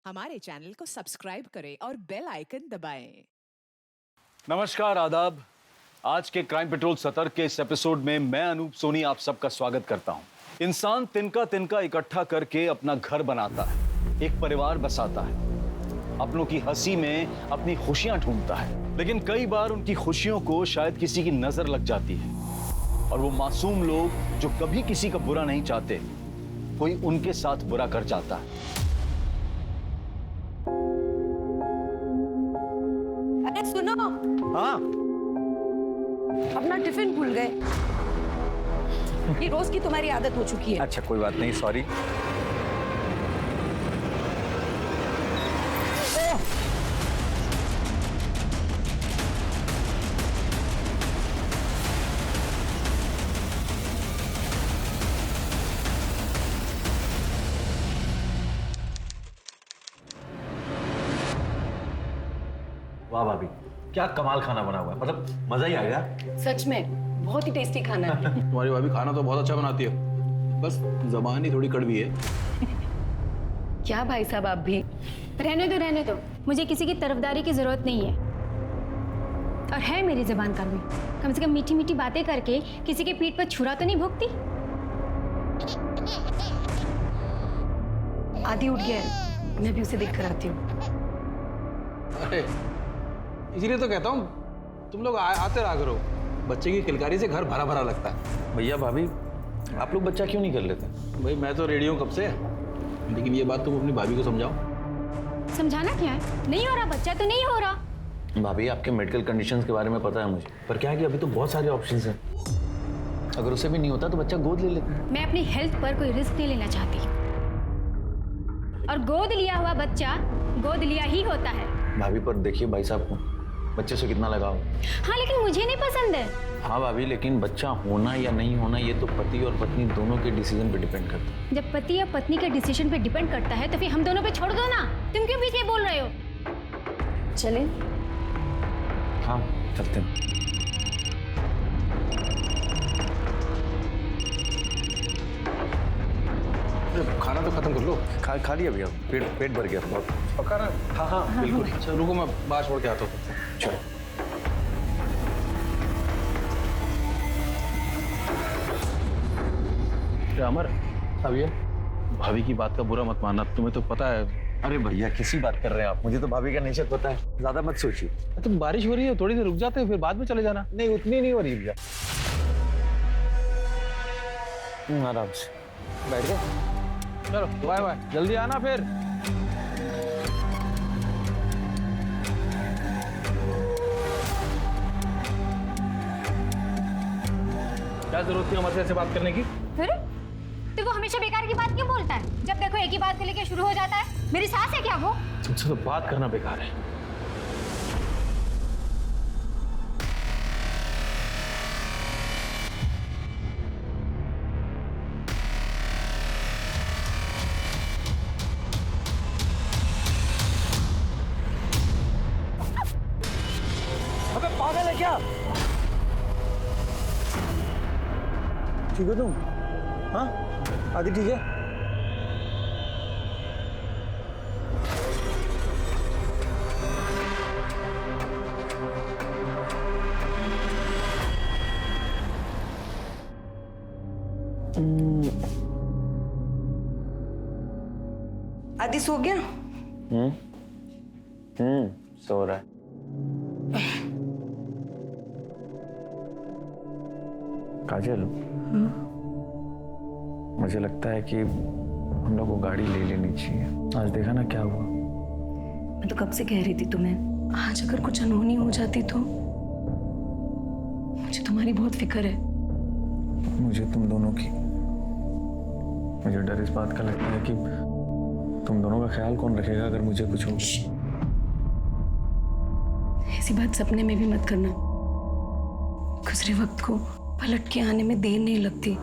हमारे चैनल को सब्सक्राइब करें और बेल आइकन दबाएं। नमस्कार, आदाब। आज के क्राइम पेट्रोल सतर्क के इस एपिसोड में मैं अनूप सोनी आप सबका स्वागत करता हूं। इंसान तिनका तिनका इकट्ठा करके अपना घर बनाता है, एक परिवार बसाता है, अपनों की हंसी में अपनी खुशियां ढूंढता है। लेकिन कई बार उनकी खुशियों को शायद किसी की नजर लग जाती है और वो मासूम लोग जो कभी किसी का बुरा नहीं चाहते, कोई उनके साथ बुरा कर जाता है। अरे सुनो, हाँ, अपना टिफिन भूल गए। ये रोज की तुम्हारी आदत हो चुकी है। अच्छा कोई बात नहीं, सॉरी। वाह भाभी, क्या कमाल खाना बना हुआ है, मतलब मजा ही आ गया। सच में बहुत ही टेस्टी खाना है। तुम्हारी भाभी खाना तो बहुत अच्छा बनाती है, बस जबान ही थोड़ी कड़वी है। क्या भाई साहब, आप भी रहने दो, मुझे किसी की तरफदारी की जरूरत नहीं है। और है मेरी जबान कड़वी, कम से कम मीठी मीठी बातें करके किसी के पीठ पर छुरा तो नहीं भोगती। आदि उठ गया है, मैं भी उसे देख कर आती हूँ। अरे इसीलिए तो कहता हूँ तुम लोग आते रहा करो, बच्चे की किलकारी से घर भरा भरा लगता है। भैया भाभी, आप लोग बच्चा क्यों नहीं कर लेते? भाई मैं तो रेडी हूँ कब से, लेकिन ये बात तुम अपनी भाभी को समझाओ। समझाना क्या है, नहीं हो रहा बच्चा तो नहीं हो रहा। भाभी आपके मेडिकल कंडीशंस के बारे में पता है मुझे, पर क्या है कि अभी तो बहुत सारे ऑप्शंस हैं। अगर उसे भी नहीं होता तो बच्चा गोद ले लेते हैं। मैं अपनी हेल्थ पर कोई रिस्क नहीं लेना चाहती, और गोद लिया हुआ बच्चा गोद लिया ही होता है। भाभी पर देखिए भाई साहब को बच्चे से कितना लगाव। हाँ लेकिन मुझे नहीं पसंद है। हाँ भाभी, लेकिन बच्चा होना या नहीं होना ये तो पति और पत्नी दोनों के डिसीजन पे डिपेंड करता है। जब पति या पत्नी के डिसीजन पे डिपेंड करता है तो फिर हम दोनों पे छोड़ दो ना। तुम क्यों बीच में बोल रहे हो? चले हाँ चलते हैं। खाना तो खत्म कर लो। खा लिया भैया, पेट भर गया बहुत। पक्का ना? हाँ बिल्कुल। अच्छा रुको, मैं बाहर छोड़ के आता हूँ। चलो। अमर, अब ये भाभी की बात का बुरा मत मानना, तुम्हें तो पता है। अरे भैया किसी बात कर रहे हैं आप, मुझे तो भाभी का नेचर पता है, ज्यादा मत सोचिए। तुम बारिश हो रही है, थोड़ी देर रुक जाते हैं, फिर बाद में चले जाना। नहीं उतनी नहीं हो रही भैया। आराम से बैठ गए। चलो बाय बाय, जल्दी आना फिर। क्या जरूरत थी अमर से बात करने की? फिर तो वो हमेशा बेकार की बात क्यों बोलता है? जब देखो एक ही बात को लेकर शुरू हो जाता है। मेरी सास है क्या वो? तुमसे तो बात करना बेकार है। अबे पागल है क्या? ठीक हो तुम? हाँ आदि ठीक है? आदि सो गया? सो रहा है। काजल, मुझे लगता है कि हम लोग को गाड़ी ले लेनी चाहिए। आज देखा ना क्या हुआ। मैं तो कब से कह रही थी तुम्हें, आज अगर कुछ अनहोनी हो जाती तो। मुझे तुम्हारी बहुत फिक्र है। मुझे तुम दोनों की, मुझे डर इस बात का लगता है कि तुम दोनों का ख्याल कौन रखेगा अगर मुझे कुछ हो। ऐसी बात सपने में भी मत करना। गुजरे वक्त को पलट के आने में देर नहीं लगती।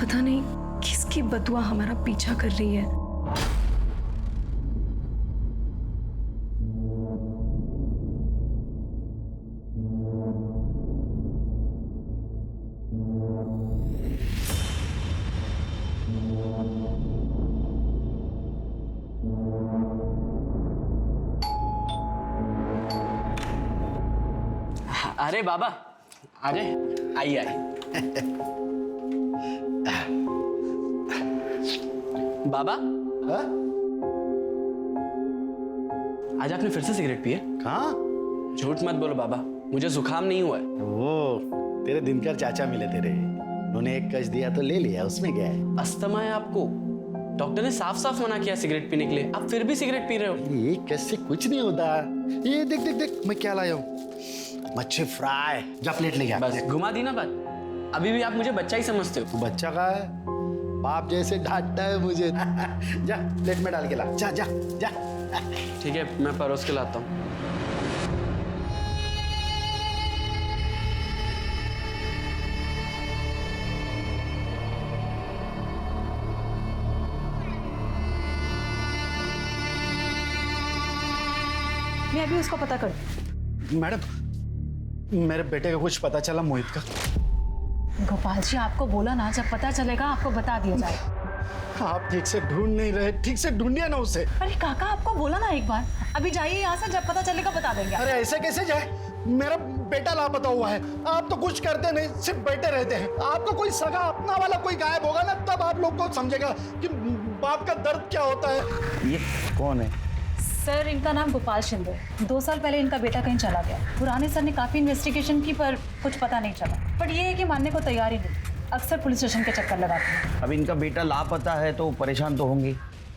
पता नहीं किसकी बदुआ हमारा पीछा कर रही है। अरे बाबा आ गए। आइए आइए। बाबा आज आपने फिर से सिगरेट पी है? कहाँ? झूठ मत बोलो बाबा, मुझे जुकाम नहीं हुआ है। वो तेरे दिनकर चाचा मिले तेरे, उन्होंने एक कश दिया तो ले लिया, उसमें क्या है? अस्थमा है आपको, डॉक्टर ने साफ साफ मना किया सिगरेट पीने के लिए, आप फिर भी सिगरेट पी रहे हो। ये कश से कुछ नहीं होता। ये देख देख देख मैं क्या लाया हूँ, मच्छी फ्राई। जा प्लेट ले गया। बस घुमा दी ना बात, अभी भी आप मुझे बच्चा ही समझते हो। तू बच्चा का है, बाप जैसे डांटता है मुझे। जा प्लेट में डाल के ला, जा जा जा। ठीक है मैं परोस के लाता हूँ। मैं अभी उसको पता कर। मैडम मेरे बेटे का कुछ पता चला मोहित का? गोपाल जी आपको बोला ना, जब पता चलेगा आपको बता दिया जाएगा। आप ठीक से ढूंढ नहीं रहे, ठीक से ढूंढिए ना उसे। अरे काका आपको बोला ना एक बार, अभी जाइए यहाँ से, जब पता चलेगा बता देंगे। अरे ऐसे कैसे जाए, मेरा बेटा लापता हुआ है। आप तो कुछ करते नहीं, सिर्फ बैठे रहते हैं। आपका कोई सगा अपना वाला कोई गायब होगा ना, तब आप लोग को समझेगा कि बाप का दर्द क्या होता है। ये कौन है? सर इनका नाम गोपाल शिंदे। 2 साल पहले इनका बेटा कहीं चला गया। पुराने सर ने काफी इन्वेस्टिगेशन की पर कुछ पता नहीं चला, पर ये है कि मानने को तैयार ही नहीं, अक्सर पुलिस स्टेशन के चक्कर लगाते हैं। अब इनका बेटा लापता है तो परेशान तो होंगे।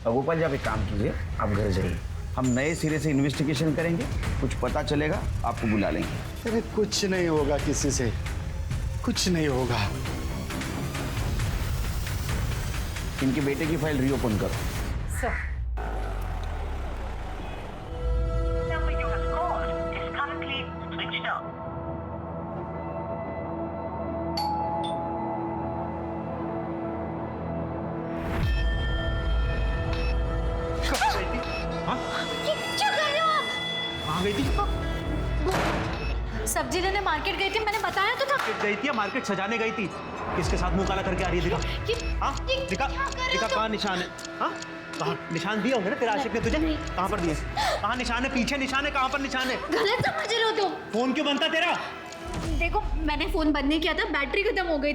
गोपाल जी आप एक काम कीजिए, आप घर जाइए, हम नए सिरे से इन्वेस्टिगेशन करेंगे, कुछ पता चलेगा आपको बुला लेंगे। अरे कुछ नहीं होगा, किसी से कुछ नहीं होगा। इनके बेटे की फाइल रीओपन करो। सर सब्जी लेने मार्केट गई थी, मैंने बताया तो था। गई थी या मार्केट सजाने गई थी? किसके साथ मुंह काला करके आ रही है? दिखा। हाँ दिखा, दिखा कहाँ निशान है? हाँ कहाँ निशान दिए होंगे ना तेरा आशिक ने तुझे? कहाँ पर दिए? कहाँ निशान है? पीछे निशान है, कहाँ पर निशान है? गलत समझ रहे हो तुम। फोन क्यों बनता तेरा? देखो मैंने फोन बंद नहीं किया था, बैटरी खत्म हो गई।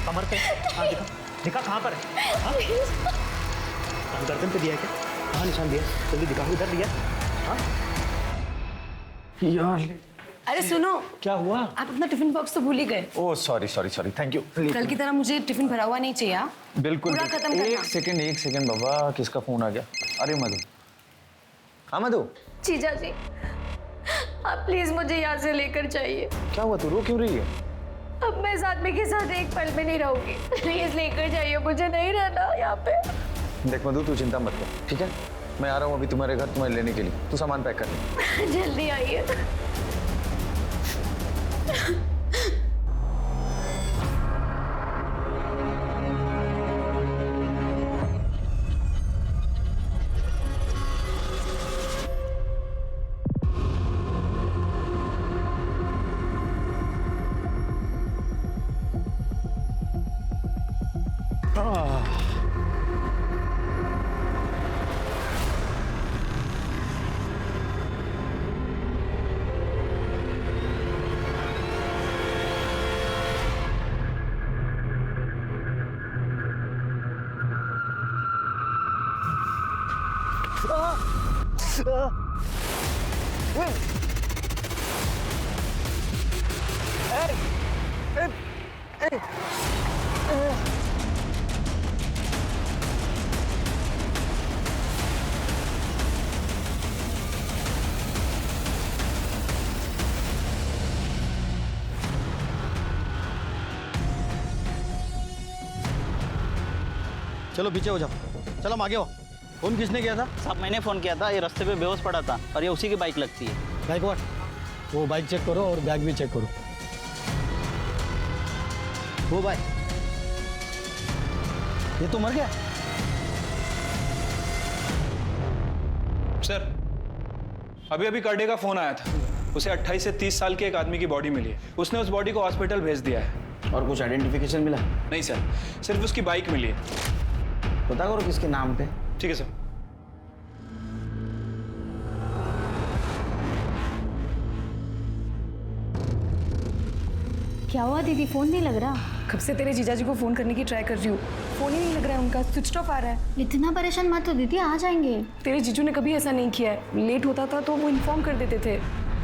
कमर पे? हाँ दिखा, दिखा कहाँ पर है? हाँ गर्दन पे दिया है क्या? कहाँ निशान दिया? जल्दी दिखा, इधर दिया। हाँ यार अरे सुनो, क्या हुआ? आप अपना टिफिन बॉक्स तो भूल ही गए। Oh sorry sorry sorry, thank you. कल की तरह मुझे टिफिन भरा हुआ नहीं चाहिए। बिल्कुल पूरा खत्म करना। एक सेकंड बाबा, किसका फोन आ गया? अरे मधु। हाँ मधु। जीजा जी आप प्लीज मुझे यहाँ से लेकर जाइए। क्या हुआ, तू रो क्यों रही है? अब मैं इस आदमी के साथ एक पल में नहीं रहूंगी, प्लीज लेकर जाइए, मुझे नहीं रहना यहाँ पे। देख मधु तू चिंता मत कर, ठीक है? मैं आ रहा हूँ अभी तुम्हारे घर तुम्हें लेने के लिए, तू सामान पैक कर ले। जल्दी आइए। चलो पीछे हो जाओ, चलो हम आगे हो। फोन किसने किया था? साहब मैंने फ़ोन किया था, ये रास्ते पे बेहोश पड़ा था और ये उसी की बाइक लगती है। बाइक वाट, वो बाइक चेक करो और बैग भी चेक करो। वो बाइक, ये तो मर गया। सर अभी अभी कर्डे का फोन आया था, उसे 28 से 30 साल के एक आदमी की बॉडी मिली है। उसने उस बॉडी को हॉस्पिटल भेज दिया है। और कुछ आइडेंटिफिकेशन मिला? नहीं सर, सिर्फ उसकी बाइक मिली है। पता करो किसके नाम पे। ठीक है सर। क्या हुआ दीदी, फोन नहीं लग रहा? कब से तेरे जीजा जी को फोन करने की ट्राई कर रही हूँ, फोन ही नहीं लग रहा है उनका, स्विच ऑफ आ रहा है। इतना परेशान मत हो दीदी, आ जाएंगे। तेरे जीजू ने कभी ऐसा नहीं किया है, लेट होता था तो वो इन्फॉर्म कर देते थे,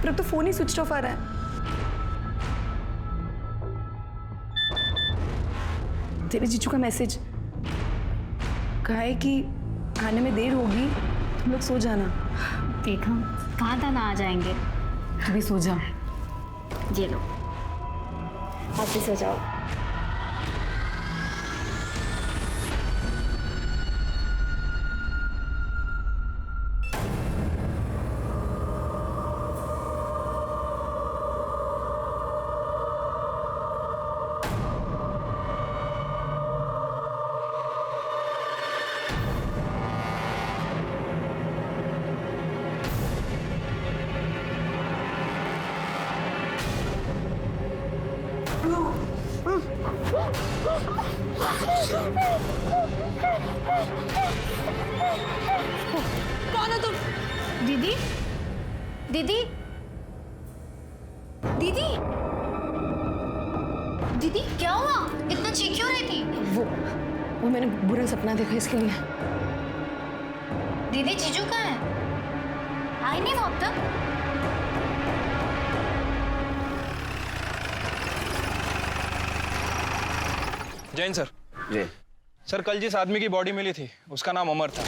पर अब तो फोन ही स्विच ऑफ आ रहा है। तेरे जीजू का मैसेज, कहा है कि आने में देर होगी, तुम लोग सो जाना। देखा, कहा था ना आ जाएंगे। तू भी सो जा। ये लो, आप भी सो जाओ। कौन हो तुम? दीदी, दीदी, दीदी, दीदी क्या हुआ? इतना चीख क्यों रही थी? वो मैंने बुरा सपना देखा इसके लिए। दीदी जीजू कहाँ है? आई नहीं वो अब तक? जैन सर। जी सर, कल जिस आदमी की बॉडी मिली थी उसका नाम अमर था।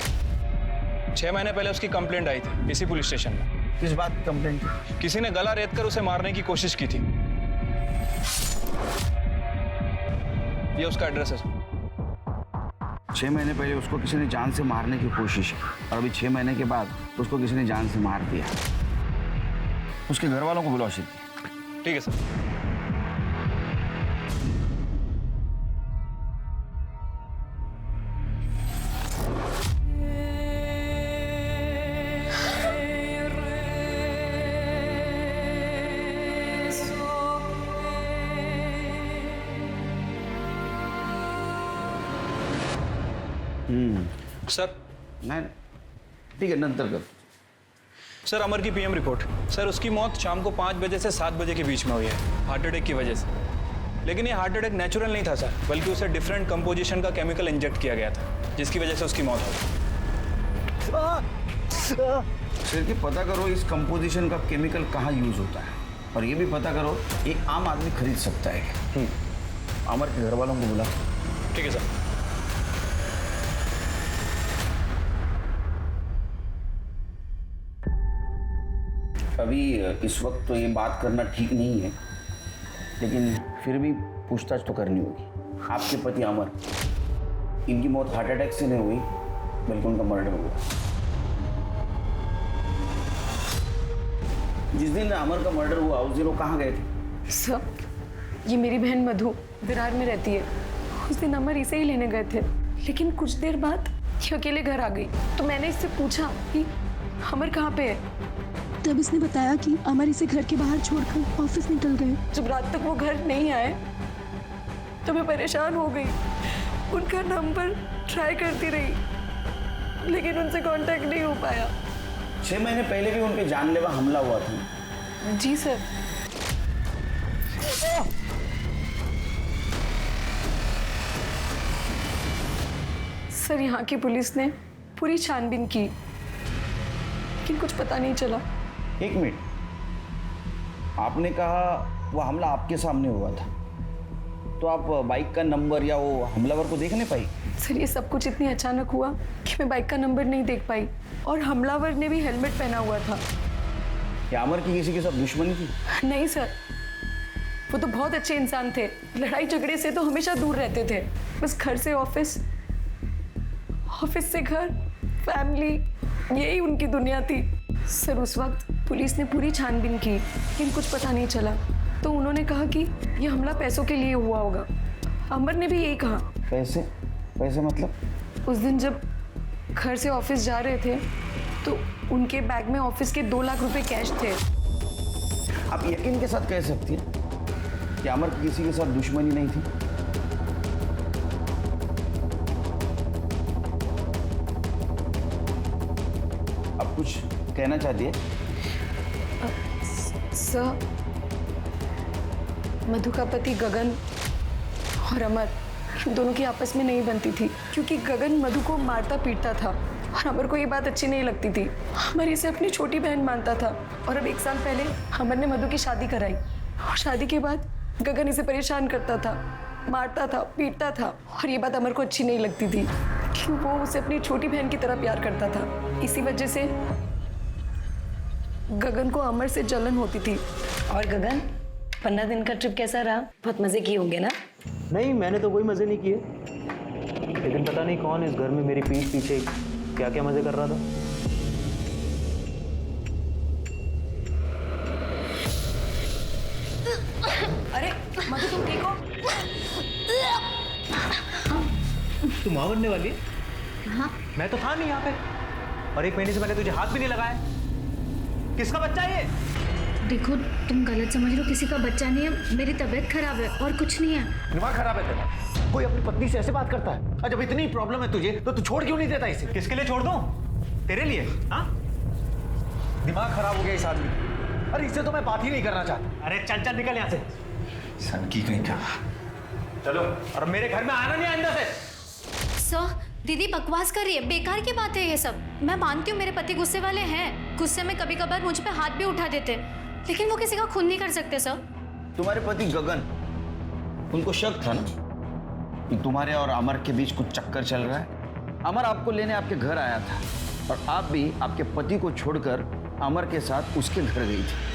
6 महीने पहले उसकी कंप्लेंट आई थी इसी पुलिस स्टेशन में। किस बात की कंप्लेंट? किसी ने गला रेत कर उसे मारने की कोशिश की थी। ये उसका एड्रेस है सर। 6 महीने पहले उसको किसी ने जान से मारने की कोशिश, और अभी 6 महीने के बाद उसको किसी ने जान से मार दिया। उसके घर वालों को बुलाओ। ठीक है सर। सर नहीं, ठीक है, नंतर कर। सर, अमर की पीएम रिपोर्ट। सर, उसकी मौत शाम को 5 बजे से 7 बजे के बीच में हुई है, हार्ट अटैक की वजह से। लेकिन ये हार्ट अटैक नेचुरल नहीं था सर, बल्कि उसे डिफरेंट कंपोजिशन का केमिकल इंजेक्ट किया गया था, जिसकी वजह से उसकी मौत हो गई। सर कि पता करो इस कंपोजिशन का केमिकल कहाँ यूज होता है, और ये भी पता करो एक आम आदमी खरीद सकता है क्या। अमर के घर वालों को बुला। ठीक है सर। अभी इस वक्त तो ये बात करना ठीक नहीं है, लेकिन फिर भी पूछताछ तो करनी होगी। आपके पति अमर, इनकी मौत हार्ट अटैक से नहीं हुई, बल्कि उनका मर्डर हुआ। जिस दिन अमर का मर्डर हुआ उस दिन वो कहाँ गए थे? सर, ये मेरी बहन मधु विरार में रहती है। उस दिन अमर इसे ही लेने गए थे, लेकिन कुछ देर बाद ये अकेले घर आ गई। तो मैंने इससे पूछा कि अमर कहाँ पे है। तब इसने बताया कि अमर इसे घर के बाहर छोड़कर ऑफिस निकल गए। जब रात तक वो घर नहीं आए तो मैं परेशान हो गई। उनका नंबर ट्राई करती रही, लेकिन उनसे कांटेक्ट नहीं हो पाया। 6 महीने पहले भी उन पे जानलेवा हमला हुआ था। जी सर। सर, यहाँ की पुलिस ने पूरी छानबीन की, लेकिन कुछ पता नहीं चला। 1 मिनट, आपने कहा वो हमला आपके सामने हुआ था, तो आप बाइक का नंबर या वो हमलावर को देख नहीं पाई? सर, ये सब कुछ इतनी अचानक हुआ कि मैं बाइक का नंबर नहीं देख पाई, और हमलावर ने भी हेलमेट पहना हुआ था। क्या अमर की किसी के साथ दुश्मनी थी? नहीं सर, वो तो बहुत अच्छे इंसान थे, लड़ाई झगड़े से तो हमेशा दूर रहते थे। बस घर से ऑफिस, ऑफिस से घर, फैमिली, यही उनकी दुनिया थी। सर, उस वक्त पुलिस ने पूरी छानबीन की, लेकिन कुछ पता नहीं चला। तो उन्होंने कहा कि ये हमला पैसों के लिए हुआ होगा। अमर ने भी यही कहा। पैसे? पैसे मतलब? उस दिन जब घर से ऑफिस जा रहे थे तो उनके बैग में ऑफिस के 2 लाख रुपए कैश थे। आप यकीन के साथ कह सकती हैं कि अमर की किसी के साथ दुश्मनी नहीं थी? आप कुछ कहना चाहती है? सर, मधु का पति गगन और अमर, इन दोनों की आपस में नहीं बनती थी, क्योंकि गगन मधु को मारता पीटता था और अमर को ये बात अच्छी नहीं लगती थी। अमर इसे अपनी छोटी बहन मानता था और अब 1 साल पहले अमर ने मधु की शादी कराई और शादी के बाद गगन इसे परेशान करता था, मारता था, पीटता था और ये बात अमर को अच्छी नहीं लगती थी, क्यों वो उसे अपनी छोटी बहन की तरह प्यार करता था। इसी वजह से गगन को अमर से जलन होती थी। और गगन, 15 दिन का ट्रिप कैसा रहा? बहुत मजे किए होंगे ना? नहीं, मैंने तो कोई मजे नहीं किए, लेकिन पता नहीं कौन इस घर में मेरी पीठ पीछे क्या क्या मजे कर रहा था। अरे मधु, तुम ठीक हो? तू मां बनने वाली है? हाँ। मैं तो था नहीं यहाँ पे, और 1 महीने से मैंने तुझे हाथ भी नहीं लगाया। किसका बच्चा है ये? देखो, तुम गलत समझ रहे हो, किसी का बच्चा नहीं है, मेरी तबीयत खराब है और कुछ नहीं है। दिमाग खराब है तेरा? कोई अपनी पत्नी से ऐसे बात करता है? और जब इतनी प्रॉब्लम है तुझे तो तू छोड़ क्यों नहीं देता इसे? किसके लिए छोड़ दूं? तेरे लिए? हाँ? दिमाग खराब हो गया इस आदमी का। अरे इससे तो मैं बात ही नहीं करना चाहता। अरे चल चल निकल यहाँ से। सन की कहीं का। चलो, और मेरे घर में आना नहीं आइंदा से। सर, दीदी बकवास कर रही है, बेकार की बात है ये सब। मैं मानती हूँ मेरे पति गुस्से वाले हैं, गुस्से में कभी कभार मुझ पे हाथ भी उठा देते, लेकिन वो किसी का खून नहीं कर सकते सर। तुम्हारे पति गगन, उनको शक था ना कि तुम्हारे और अमर के बीच कुछ चक्कर चल रहा है। अमर आपको लेने आपके घर आया था और आप भी आपके पति को छोड़कर अमर के साथ उसके घर गई थी।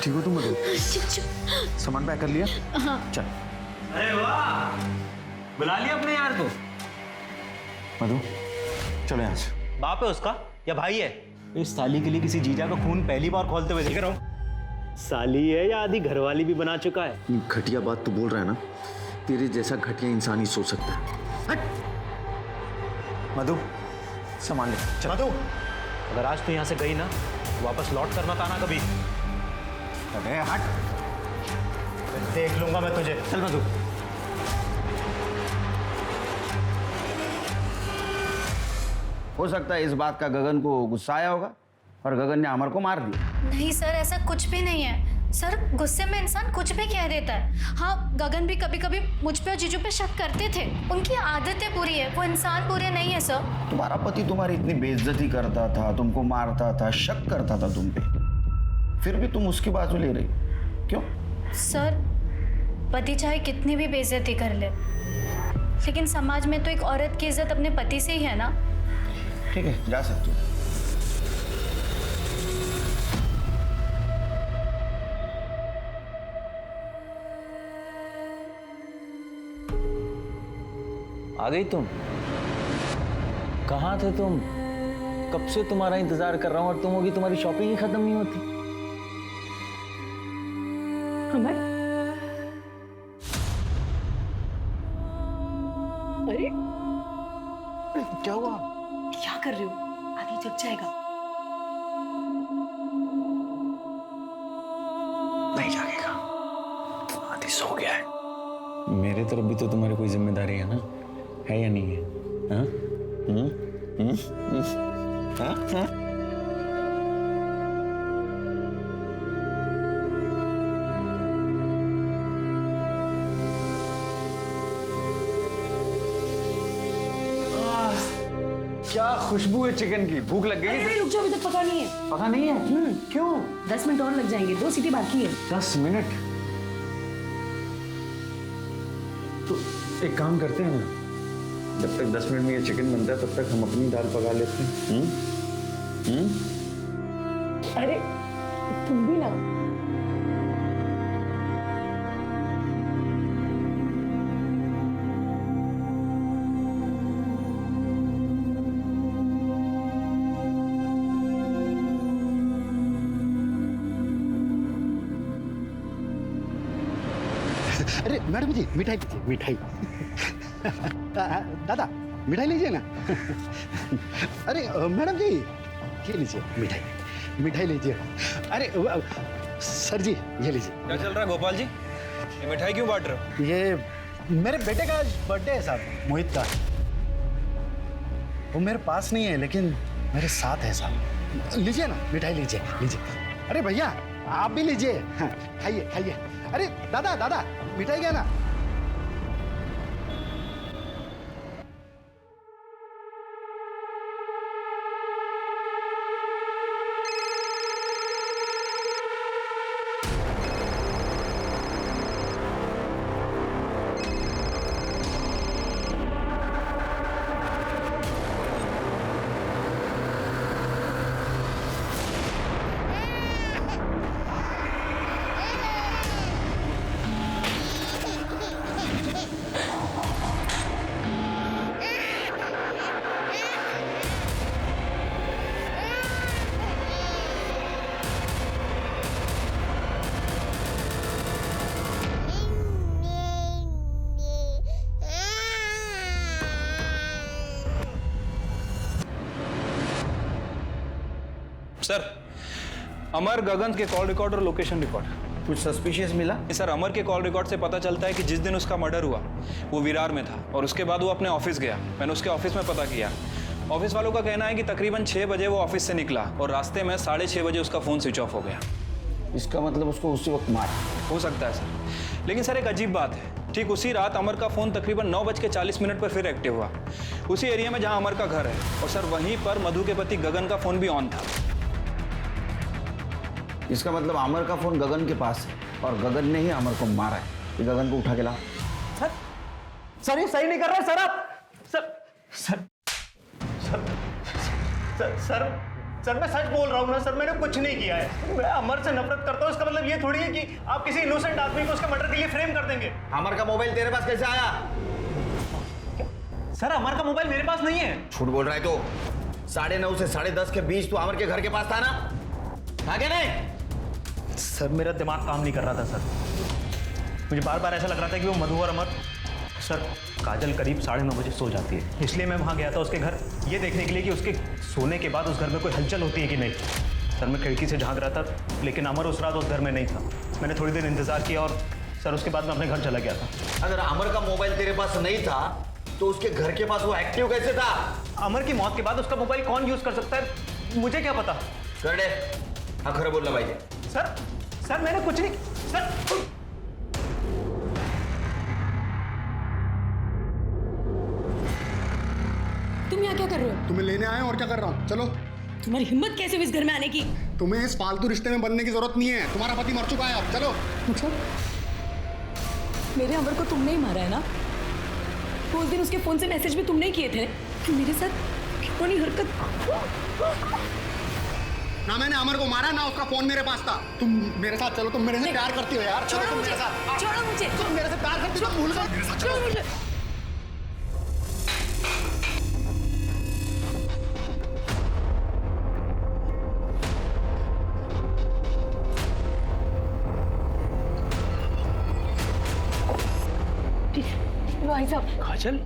ठीक हो तुम मधु? सामान पैक कर लिया? हाँ। चल। अरे वाह, बुला लिया अपने यार को। मधु, चलो यहाँ से। बाप है उसका या भाई है? इस साली के लिए किसी जीजा का खून पहली बार खोलते हुए देख रहा हूँ। साली है या आधी घरवाली भी बना चुका है। घटिया बात तू बोल रहा है ना? तेरे जैसा घटिया इंसान ही सोच सकता है। हट। मधु, सामान ले। चल। मधु, अगर आज तू यहाँ से गई ना, वापस लौट कर मत आना कभी। अरे हट। देख लूंगा मैं तुझे। चल मधु। हो सकता है इस बात का गगन को गुस्सा आया होगा और गगन ने अमर को मार दिया। नहीं सर, ऐसा कुछ भी नहीं है सर। गुस्से में इंसान कुछ भी कह देता है। हाँ, गगन भी कभी कभी मुझ पे और जीजू पे शक करते थे, उनकी आदतें बुरी है, वो इंसान बुरे नहीं है सर। तुम्हारा पति तुम्हारी इतनी बेइज्जती करता था, तुमको मारता था, शक करता था तुम पे, फिर भी तुम उसकी बाजू ले रही, क्यों? सर, पति चाहे कितनी भी बेइज्जती कर ले, लेकिन समाज में तो एक औरत की इज्जत अपने पति से ही है ना। ठीक है, जा सकते हो। आ गई तुम? कहाँ थे तुम? कब से तुम्हारा इंतजार कर रहा हूँ और तुम होगी, तुम्हारी शॉपिंग ही खत्म नहीं होती। अमर, अरे क्या हुआ? क्या कर रहे हो? आदि जग जाएगा। नहीं जागेगा, आदि सो गया है। मेरे तरफ भी तो तुम्हारी कोई जिम्मेदारी है ना, है या नहीं है? हाँ? हाँ? हाँ? क्या खुशबू है चिकन की, भूख लग गई? अरे रुक जाओ, अभी तक पका नहीं है। पका नहीं है? क्यों? 10 मिनट और लग जाएंगे, 2 सीटी बाकी है। 10 मिनट? तो एक काम करते हैं ना, जब तक 10 मिनट में ये चिकन बनता है तब तक हम अपनी दाल पका लेते हैं। अरे तुम भी ना। अरे मैडम जी, मिठाई लीजिए, मिठाई। दादा, मिठाई लीजिए ना। अरे मैडम जी, ये लीजिए मिठाई, मिठाई लीजिए। अरे सर जी, ये लीजिए। क्या चल रहा है गोपाल जी? ये मिठाई क्यों बांट रहे हो? ये मेरे बेटे का आज बर्थडे है साहब, मोहित का। वो मेरे पास नहीं है, लेकिन मेरे साथ है साहब। लीजिए ना मिठाई, लीजिए लीजिए। अरे भैया आप भी लीजिए, हाँ, खाइए खाइए। अरे दादा दादा मिठाई क्या ना। सर, अमर, गगन के कॉल रिकॉर्ड और लोकेशन रिकॉर्ड। कुछ सस्पिशियस मिला? सर, अमर के कॉल रिकॉर्ड से पता चलता है कि जिस दिन उसका मर्डर हुआ वो विरार में था और उसके बाद वो अपने ऑफिस गया। मैंने उसके ऑफिस में पता किया। ऑफिस वालों का कहना है कि तकरीबन 6 बजे वो ऑफिस से निकला और रास्ते में 6:30 बजे उसका फ़ोन स्विच ऑफ हो गया। इसका मतलब उसको उसी वक्त मार हो सकता है सर, लेकिन सर एक अजीब बात है, ठीक उसी रात अमर का फ़ोन तकरीबन 9:40 पर फिर एक्टिव हुआ, उसी एरिया में जहाँ अमर का घर है। और सर वहीं पर मधु के पति गगन का फ़ोन भी ऑन था। इसका मतलब अमर का फोन गगन के पास है और गगन ने ही अमर को मारा है। ये गगन को उठा के ला। सर ये सही नहीं कर रहे सर आप। सर सर मैं सच बोल रहा हूँ ना सर, मैंने कुछ नहीं किया है। मैं अमर से नफरत करता हूँ, इसका मतलब ये थोड़ी है कि आप किसी इनोसेंट आदमी को उसके मर्डर के लिए फ्रेम कर देंगे। अमर का मोबाइल तेरे पास कैसे आया? सर अमर का मोबाइल मेरे पास नहीं है। झूठ बोल रहा है तो। 9:30 से 10:30 के बीच तू अमर के घर के पास था ना? आगे नहीं। सर मेरा दिमाग काम नहीं कर रहा था सर, मुझे बार बार ऐसा लग रहा था कि वो मधु और अमर। सर काजल करीब 9:30 बजे सो जाती है, इसलिए मैं वहाँ गया था उसके घर ये देखने के लिए कि उसके सोने के बाद उस घर में कोई हलचल होती है कि नहीं। सर मैं खिड़की से झांक रहा था, लेकिन अमर उस रात उस घर में नहीं था। मैंने थोड़ी देर इंतजार किया और सर उसके बाद मैं अपने घर चला गया था। अगर अमर का मोबाइल तेरे पास नहीं था तो उसके घर के पास वो एक्टिव कैसे था? अमर की मौत के बाद उसका मोबाइल कौन यूज कर सकता है, मुझे क्या पता। कर दे, हाँ खरा बोलना भाई। सर मैंने कुछ नहीं। सर तुम यहाँ क्या कर रहे हो? तुम्हें लेने आए और क्या कर रहा हूँ। चलो। तुम्हारी हिम्मत कैसे हुई इस घर में आने की? तुम्हें इस फालतू रिश्ते में बनने की जरूरत नहीं है, तुम्हारा पति मर चुका है। अब चलो। मतलब मेरे अमर को तुमने ही मारा है ना? उस दिन उसके फोन से मैसेज भी तुमने ही किए थे कि मेरे साथ कौन हरकत। ना मैंने अमर को मारा ना उसका फोन मेरे पास था। तुम मेरे साथ चलो, तुम मेरे से प्यार करती हो यार। चलो तुम मेरे साथ। छोड़ो मुझे। तुम मेरे से प्यार करती हो, भूल गए मेरे साथ। छोड़ो मुझे। भाई साहब। काजल,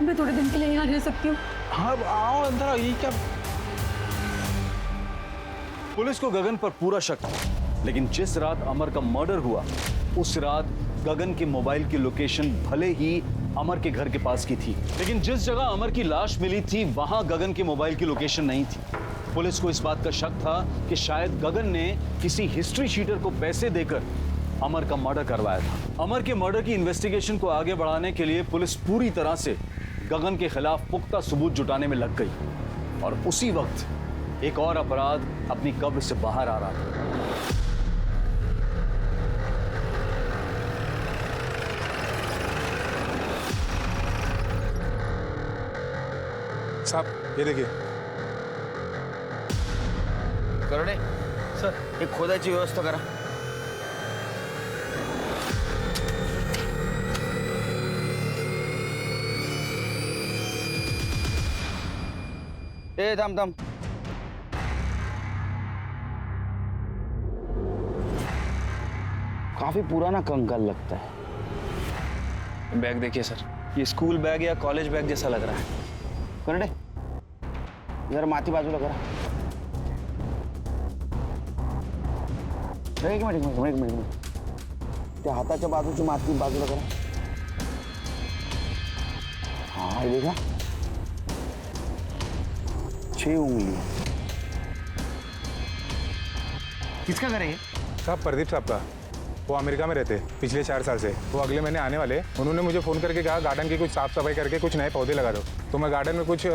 मैं थोड़े दिन के लिए यहाँ रह सकती हूँ? हाँ आओ अंदर आओ। ये क्या? पुलिस को गगन पर पूरा शक था, लेकिन जिस रात अमर का मर्डर हुआ उस रात गगन के मोबाइल की लोकेशन भले ही अमर के घर के पास की थी, लेकिन जिस जगह अमर की लाश मिली थी वहां गगन के मोबाइल की लोकेशन नहीं थी। पुलिस को इस बात का शक था कि शायद गगन ने किसी हिस्ट्री शीटर को पैसे देकर अमर का मर्डर करवाया था। अमर के मर्डर की इन्वेस्टिगेशन को आगे बढ़ाने के लिए पुलिस पूरी तरह से गगन के खिलाफ पुख्ता सबूत जुटाने में लग गई और उसी वक्त एक और अपराध अपनी कब्र से बाहर आ रहा था। साहब ये देखिए। करणे सर, एक खोदायची व्यवस्था करा। ए थांब थांब। काफी पुराना कंकाल लगता है। बैग देखिए सर, ये स्कूल बैग या कॉलेज बैग जैसा लग रहा है। करणे जरा माती बाजूला करा। एक मिनिट त्या हाताच्या बाजूची माती बाजूला करा। हाँ देखा, 6 उंगली। किसका घर है ये? साहब प्रदीप साहब का। वो अमेरिका में रहते पिछले 4 साल से। वो अगले महीने आने वाले। उन्होंने मुझे फ़ोन करके कहा गार्डन की कुछ साफ़ सफाई करके कुछ नए पौधे लगा दो। तो मैं गार्डन में कुछ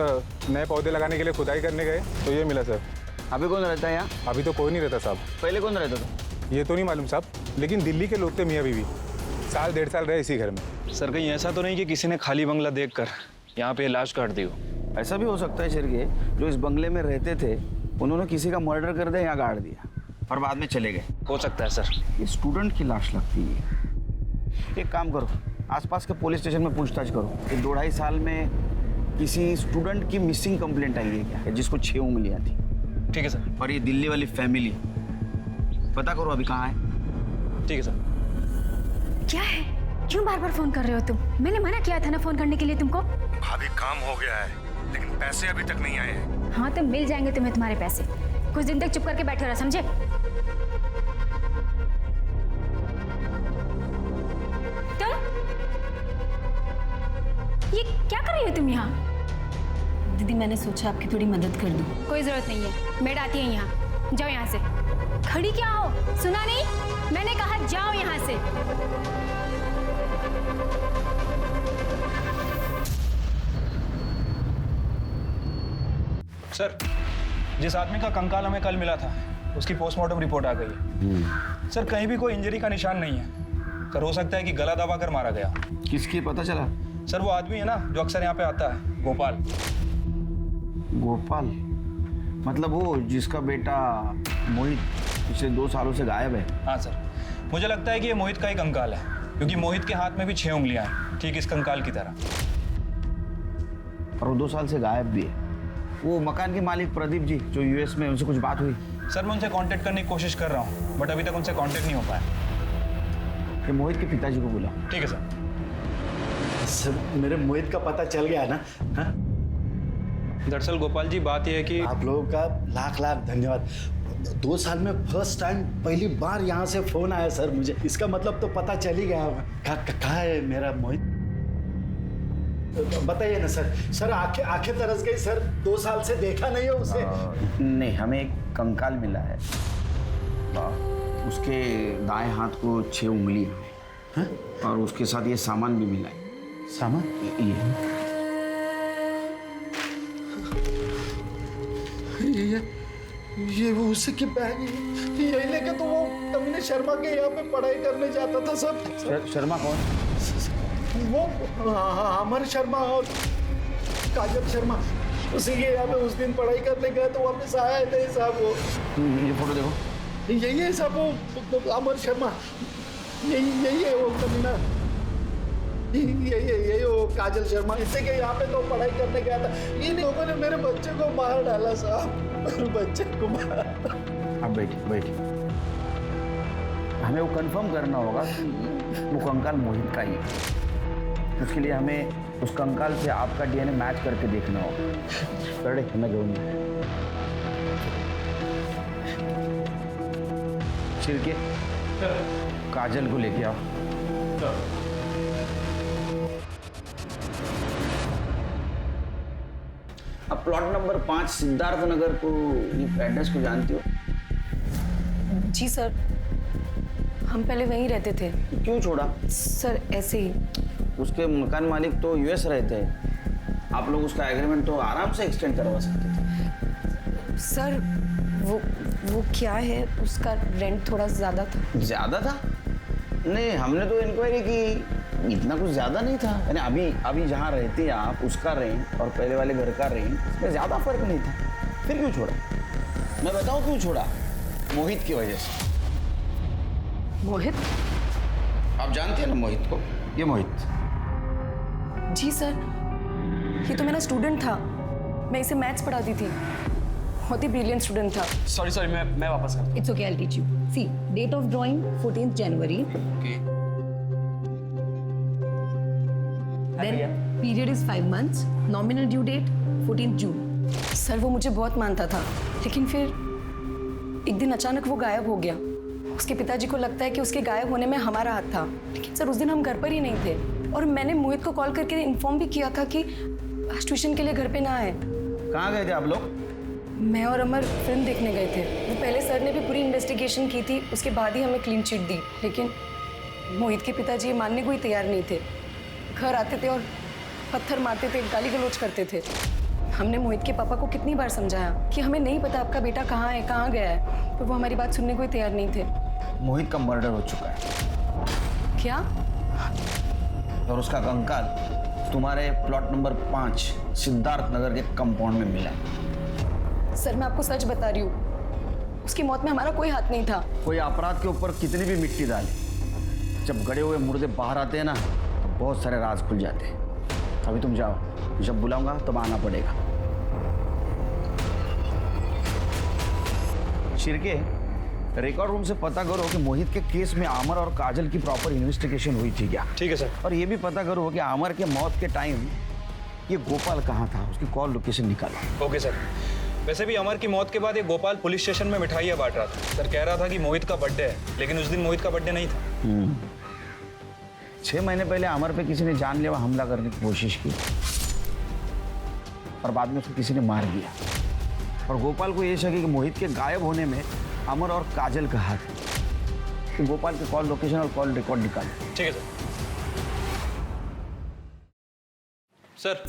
नए पौधे लगाने के लिए खुदाई करने गए तो ये मिला सर। अभी कौन रहता है यहाँ? अभी तो कोई नहीं रहता साहब। पहले कौन रहता था? ये तो नहीं मालूम साहब, लेकिन दिल्ली के लोग थे मियाँ बीवी। 1.5 साल रहे इसी घर में। सर कहीं ऐसा तो नहीं कि किसी ने खाली बंगला देखकर यहाँ पे लाश काट दी हो? ऐसा भी हो सकता है शिरके, जो इस बंगले में रहते थे उन्होंने किसी का मर्डर कर दिया, यहाँ गाड़ दिया और बाद में चले गए। हो सकता है सर। ये स्टूडेंट की लाश लगती है। एक काम करो, आसपास के पुलिस स्टेशन में पूछताछ करो कि 2-2.5 साल में किसी स्टूडेंट की मिसिंग कंप्लेंट आई है क्या, जिसको 6 उंगलियां थी। ठीक है सर। और ये दिल्ली वाली फैमिली पता करो अभी कहाँ है। ठीक है सर। क्या है? क्यों बार बार फोन कर रहे हो तुम? मैंने मना किया था ना फोन करने के लिए तुमको। भाभी काम हो गया है, लेकिन पैसे अभी तक नहीं आए हैं। हाँ तो मिल जाएंगे तुम्हें तुम्हारे पैसे। कुछ दिन तक चुप करके बैठे रहो, समझे? तुम ये क्या कर रही हो तुम यहाँ? दीदी मैंने सोचा आपकी थोड़ी मदद कर दूं। कोई जरूरत नहीं है, मेड आती है यहाँ। जाओ यहाँ से। खड़ी क्या हो? सुना नहीं? मैंने कहा जाओ यहाँ से। सर जिस आदमी का कंकाल हमें कल मिला था उसकी पोस्टमार्टम रिपोर्ट आ गई है। सर कहीं भी कोई इंजरी का निशान नहीं है। सर हो सकता है कि गला दबा कर मारा गया। किसकी पता चला? सर वो आदमी है ना जो अक्सर यहाँ पे आता है, गोपाल। गोपाल मतलब वो जिसका बेटा मोहित पिछले 2 सालों से गायब है? हाँ सर, मुझे लगता है कि ये मोहित का ही कंकाल है, क्योंकि मोहित के हाथ में भी 6 उंगलियां हैं, ठीक इस कंकाल की तरह। और वो 2 साल से गायब भी है। वो मकान के मालिक प्रदीप जी जो यूएस में, उनसे कुछ बात हुई? सर मैं उनसे कांटेक्ट करने की कोशिश कर रहा हूँ, बट अभी तक उनसे कांटेक्ट नहीं हो पाया। कि मोहित के पिताजी को बुला। ठीक है सर। सर मेरे मोहित का पता चल गया है ना? हाँ? दरअसल गोपाल जी बात यह है कि आप लोगों का लाख लाख धन्यवाद। 2 साल में फर्स्ट टाइम पहली बार यहाँ से फोन आया सर मुझे। इसका मतलब तो पता चल ही गया। कहाँ है मेरा मोहित? बताइए ना सर। सर आंखें तरस गई सर। 2 साल से देखा नहीं है उसे। नहीं, हमें एक कंकाल मिला है। उसके दाएं हाथ को 6 उंगलियां हैं और उसके साथ ये सामान भी मिला है। सामान? ये वो उसी की बैग है। यही लेके तो वो कमीने शर्मा के यहाँ पे पढ़ाई करने जाता था सब। शर्मा कौन? वो अमर शर्मा और काजल शर्मा उसी के यहाँ पे उस दिन पढ़ाई करने गए तो वापस आया नहीं साहब। वो ये फोटो देखो। यही है साहब वो अमर शर्मा। यही है वो कमीना। यही वो काजल शर्मा। इसी के यहाँ पे तो पढ़ाई करने गया था। इन लोगों ने मेरे बच्चे को मार डाला साहब। बच्चे को मार। अब बैठिए। हमें वो कंफर्म करना होगा कि वो कंकाल मोहित का ही है। उसके लिए हमें उस कंकाल से आपका डीएनए मैच करके देखना होगा। चले मैं जाऊंगा। छिड़के काजल को लेके आओ। अब प्लॉट नंबर 5 सिद्धार्थ नगर को एड्रेस को जानती हो? जी सर, हम पहले वहीं रहते थे। क्यों छोड़ा? सर ऐसे ही। उसके मकान मालिक तो यूएस रहते हैं। आप लोग उसका एग्रीमेंट तो आराम से एक्सटेंड करवा सकते थे। सर वो क्या है, उसका रेंट थोड़ा ज़्यादा था। ज़्यादा था? नहीं, हमने तो इंक्वायरी की, इतना कुछ ज़्यादा नहीं था। यानी अभी जहाँ रहते हैं आप, उसका रेंट और पहले वाले घर का रेंट इसमें ज़्यादा फर्क नहीं था। फिर क्यों छोड़ा? मैं बताऊँ क्यों छोड़ा? मोहित की वजह से। मोहित? आप जानते हैं ना मोहित को? ये मोहित। जी सर, ये तो मेरा स्टूडेंट था। मैं इसे मैथ्स पढ़ाती थी। बहुत ही ब्रिलियंट स्टूडेंट था। सॉरी मैं वापस करता हूँ। It's okay, I'll teach you. See, date of drawing 14th January. Okay. Then period is 5 months. Nominal due date 14th June. Sir वो मुझे बहुत मानता था, लेकिन फिर एक दिन अचानक वो गायब हो गया। उसके पिताजी को लगता है कि उसके गायब होने में हमारा हाथ था, लेकिन सर उस दिन हम घर पर ही नहीं थे। और मैंने मोहित को कॉल करके इन्फॉर्म भी किया था कि आज ट्यूशन के लिए घर पे ना आए। कहाँ गए थे आप लोग? मैं और अमर फिल्म देखने गए थे। वो पहले सर ने भी पूरी इन्वेस्टिगेशन की थी, उसके बाद ही हमें क्लीन चिट दी। लेकिन मोहित के पिताजी ये मानने को ही तैयार नहीं थे। घर आते थे और पत्थर मारते थे, गाली गलौज करते थे। हमने मोहित के पापा को कितनी बार समझाया कि हमें नहीं पता आपका बेटा कहाँ है, कहाँ गया है, पर वो हमारी बात सुनने को ही तैयार नहीं थे। मोहित का मर्डर हो चुका है। क्या? और उसका कंकाल तुम्हारे प्लॉट नंबर 5 सिद्धार्थ नगर के कंपाउंड में मिला है। सर मैं आपको सच बता रही हूँ, उसकी मौत में हमारा कोई हाथ नहीं था। कोई अपराध के ऊपर कितनी भी मिट्टी डाले, जब गड़े हुए मुर्दे बाहर आते हैं ना तो बहुत सारे राज खुल जाते हैं। अभी तुम जाओ, जब बुलाऊंगा तब आना पड़ेगा। शिर्के, रिकॉर्ड रूम से पता करो कि मोहित के केस में अमर और काजल की प्रॉपर इन्वेस्टिगेशन हुई थी क्या? ठीक है सर। और ये भी पता करो कि अमर के मौत के टाइम ये गोपाल कहाँ था, उसकी कॉल लोकेशन निकालो। Okay sir. वैसे भी अमर की मौत के बाद ये गोपाल पुलिस स्टेशन में मिठाइयाँ बांट रहा था। सर कह रहा था कि मोहित का बर्थडे है, लेकिन उस दिन मोहित का बर्थडे नहीं था। 6 महीने पहले अमर पे किसी ने जानलेवा हमला करने की कोशिश की और बाद में उसको किसी ने मार दिया। और गोपाल को ये शक है कि मोहित के गायब होने में अमर और काजल का हाथ है। तो गोपाल के कॉल लोकेशन और कॉल रिकॉर्ड निकालो। ठीक है सर।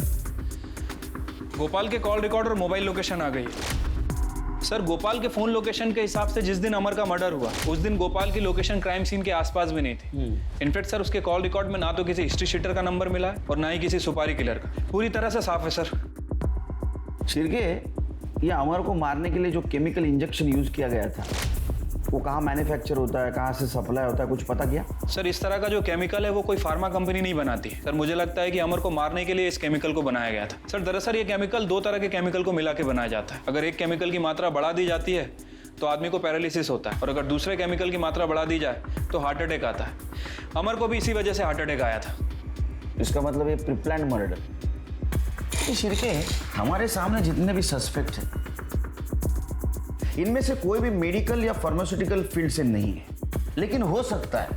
गोपाल के कॉल रिकॉर्ड और मोबाइल लोकेशन आ गई है। सर गोपाल के फोन लोकेशन के हिसाब से जिस दिन अमर का मर्डर हुआ उस दिन गोपाल की लोकेशन क्राइम सीन के आसपास भी नहीं थी। इनफैक्ट सर उसके कॉल रिकॉर्ड में ना तो किसी हिस्ट्री शीटर का नंबर मिला है और ना ही किसी सुपारी किलर का। पूरी तरह से साफ है सर। शिर्के, ये अमर को मारने के लिए जो केमिकल इंजेक्शन यूज किया गया था वो कहाँ मैन्युफैक्चर होता है, कहाँ से सप्लाई होता है, कुछ पता किया? सर इस तरह का जो केमिकल है वो कोई फार्मा कंपनी नहीं बनाती। सर मुझे लगता है कि अमर को मारने के लिए इस केमिकल को बनाया गया था। सर दरअसल ये केमिकल 2 तरह के केमिकल को मिला के बनाया जाता है। अगर एक केमिकल की मात्रा बढ़ा दी जाती है तो आदमी को पैरालिसिस होता है, और अगर दूसरे केमिकल की मात्रा बढ़ा दी जाए तो हार्ट अटैक आता है। अमर को भी इसी वजह से हार्ट अटैक आया था। इसका मतलब ये प्रीप्लान्ड मर्डर। शिर्के, हमारे सामने जितने भी सस्पेक्ट हैं इनमें से कोई भी मेडिकल या फार्मास्यूटिकल फील्ड से नहीं है, लेकिन हो सकता है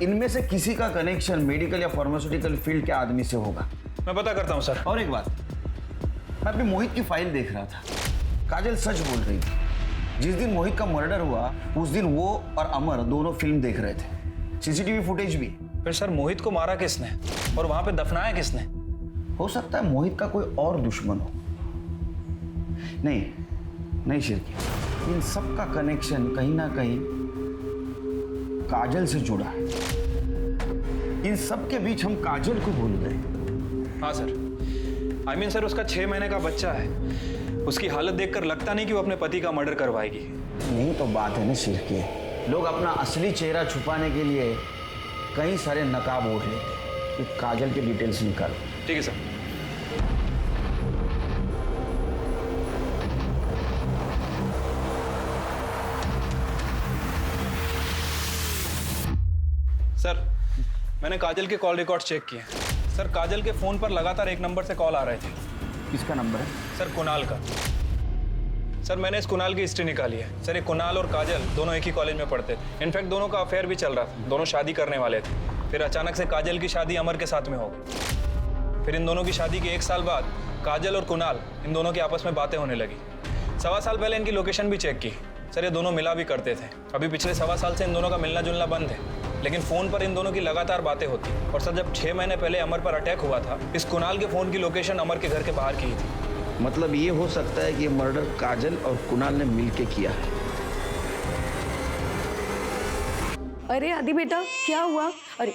इनमें से किसी का कनेक्शन मेडिकल या फार्मास्यूटिकल फील्ड के आदमी से होगा। मैं पता करता हूं सर। और एक बात, मैं अभी मोहित की फाइल देख रहा था। काजल सच बोल रही थी। जिस दिन मोहित का मर्डर हुआ उस दिन वो और अमर दोनों फिल्म देख रहे थे। सीसीटीवी फुटेज भी। फिर सर मोहित को मारा किसने और वहां पे दफनाया किसने? हो सकता है मोहित का कोई और दुश्मन हो। नहीं शिर्के, इन सब का कनेक्शन कहीं ना कहीं काजल से जुड़ा है। इन सब के बीच हम काजल को भूल गए। हाँ सर। आई मीन सर उसका 6 महीने का बच्चा है। उसकी हालत देखकर लगता नहीं कि वो अपने पति का मर्डर करवाएगी। यही तो बात है ना शिर्के, लोग अपना असली चेहरा छुपाने के लिए कई सारे नकाब ओढ़ लेते हैं। काजल के डिटेल्स निकालो। ठीक है सर। सर मैंने काजल के कॉल रिकॉर्ड चेक किए। सर काजल के फोन पर लगातार एक नंबर से कॉल आ रहे थे। किसका नंबर है? सर कुणाल का। सर मैंने इस कुणाल की हिस्ट्री निकाली है। सर ये कुणाल और काजल दोनों एक ही कॉलेज में पढ़ते थे। इनफैक्ट दोनों का अफेयर भी चल रहा था। दोनों शादी करने वाले थे। फिर अचानक से काजल की शादी अमर के साथ में हो गई। फिर इन दोनों की शादी के 1 साल बाद काजल और कुणाल इन दोनों की आपस में बातें होने लगी। 1.25 साल पहले इनकी लोकेशन भी चेक की। सर ये दोनों मिला भी करते थे। अभी पिछले 1.25 साल से इन दोनों का मिलना जुलना बंद है, लेकिन फोन पर इन दोनों की लगातार बातें होती। और सर जब 6 महीने पहले अमर पर अटैक हुआ था, इस कुणाल के फोन की लोकेशन अमर के घर के बाहर की थी। मतलब ये हो सकता है कि ये मर्डर काजल और कुणाल ने मिलके किया है। अरे आदि बेटा क्या हुआ? अरे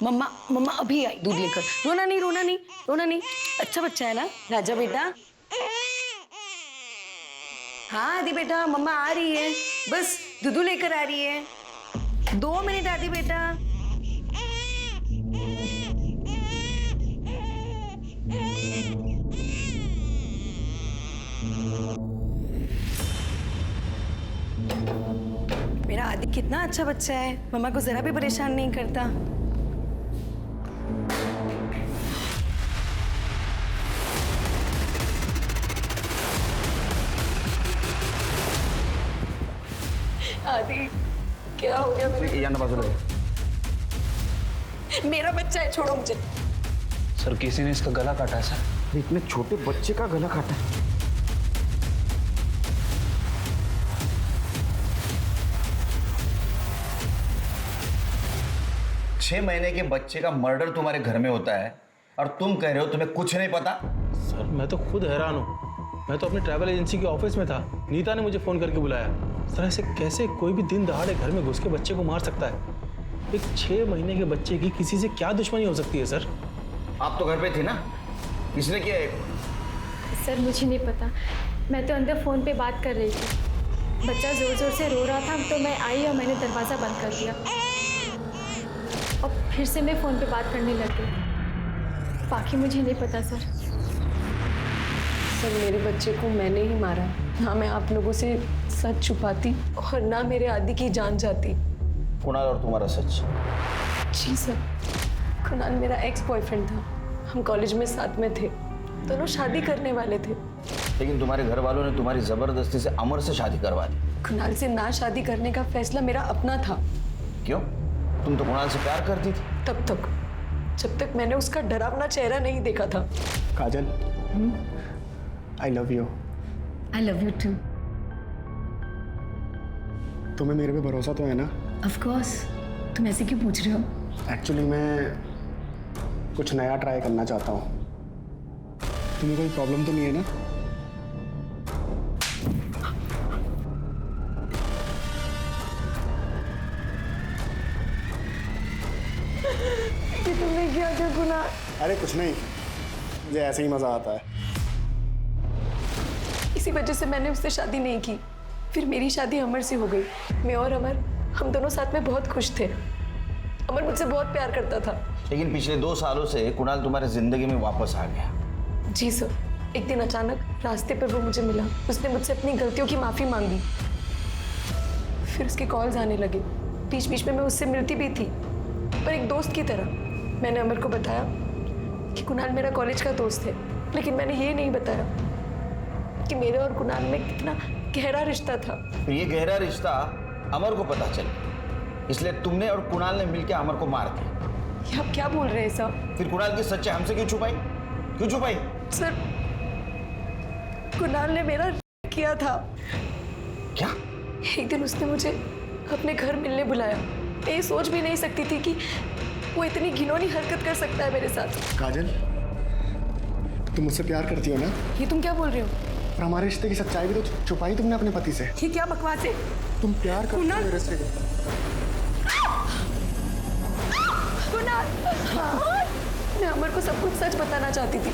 मम्मा अभी आई दूध लेकर। रोना नहीं। अच्छा बच्चा है ना राजा बेटा। हाँ आदि बेटा, मम्मा आ रही है, बस दूध लेकर आ रही है। 2 मिनट आदि बेटा। मेरा आदि कितना अच्छा बच्चा है, मम्मा को जरा भी परेशान नहीं करता। आदि क्या हो गया मेरा बच्चा है, छोड़ो मुझे। सर किसी ने इसका गला काटा है सर। इतने छोटे बच्चे का गला काटा है? 6 महीने के बच्चे का मर्डर तुम्हारे घर में होता है और तुम कह रहे हो तुम्हें कुछ नहीं पता। सर मैं तो खुद हैरान हूँ। मैं तो अपनी ट्रैवल एजेंसी के ऑफिस में था, नीता ने मुझे फ़ोन करके बुलाया। सर ऐसे कैसे कोई भी दिन दहाड़े घर में घुस के बच्चे को मार सकता है? एक 6 महीने के बच्चे की किसी से क्या दुश्मनी हो सकती है सर? आप तो घर पे थे ना, किसने किया है? सर मुझे नहीं पता, मैं तो अंदर फ़ोन पे बात कर रही थी। बच्चा ज़ोर ज़ोर से रो रहा था तो मैं आई और मैंने दरवाज़ा बंद कर दिया और फिर से मैं फ़ोन पे बात करने लग गई। बाकी मुझे नहीं पता सर। सर मेरे बच्चे को मैंने ही मारा। ना मैं आप लोगों से सच छुपाती और ना मेरे आदि की जान जाती। कुणाल और तुम्हारा सच? जी सर, कुणाल मेरा एक्स बॉयफ्रेंड था। हम कॉलेज में साथ में थे, दोनों शादी करने वाले थे। लेकिन तुम्हारे घर वालों ने तुम्हारी जबरदस्ती से अमर से शादी करवा दी। कुणाल से ना शादी करने का फैसला मेरा अपना था। क्यों? तुम तो कुणाल से प्यार करती थी। तब तक जब तक मैंने उसका डरावना चेहरा नहीं देखा था। Kajal, I love you. I love you too. तुम्हें मेरे पे भरोसा तो है ना? Of course. तुम ऐसे क्यों पूछ रहे हो? एक्चुअली मैं कुछ नया ट्राई करना चाहता हूँ। तुम्हें कोई प्रॉब्लम तो नहीं है ना? ये तुमने किया क्या कुणाल? अरे कुछ नहीं, मुझे ऐसे ही मजा आता है। इसी वजह से मैंने उससे शादी नहीं की। फिर मेरी शादी अमर से हो गई। मैं और अमर, हम दोनों साथ में बहुत खुश थे। अमर मुझसे बहुत प्यार करता था। लेकिन पिछले 2 सालों से कुणाल तुम्हारे जिंदगी में वापस आ गया। जी सर, एक दिन अचानक रास्ते पर वो मुझे मिला। उसने मुझसे अपनी गलतियों की माफ़ी मांगी। फिर उसके कॉल्स आने लगे। बीच बीच में मैं उससे मिलती भी थी, पर एक दोस्त की तरह। मैंने अमर को बताया कि कुणाल मेरा कॉलेज का दोस्त है, लेकिन मैंने ये नहीं बताया कि मेरे और कुणाल में कितना गहरा रिश्ता था। तो ये गहरा रिश्ता अमर को पता चल, इसलिए तुमने और कुणाल ने मिलकर अमर को मार दिया। ये आप क्या बोल रहे हैं सर? फिर कुणाल की सच्चाई हमसे क्यों छुपाई? क्यों छुपाई? सर कुणाल ने मेरा किया था। क्या? एक दिन उसने मुझे अपने घर मिलने बुलाया। मैं ये सोच भी नहीं सकती थी कि वो इतनी घिनौनी हरकत कर सकता है मेरे साथ। काजल, तुम मुझसे प्यार करती हो ना? ये तुम क्या बोल रहे हो? और हमारे रिश्ते की सच्चाई भी तो छुपाई तुमने अपने पति से। ये क्या बकवास है? तुम प्यार करती हो मेरे से। कुणाल, मैं अमर को सब कुछ सच बताना चाहती थी।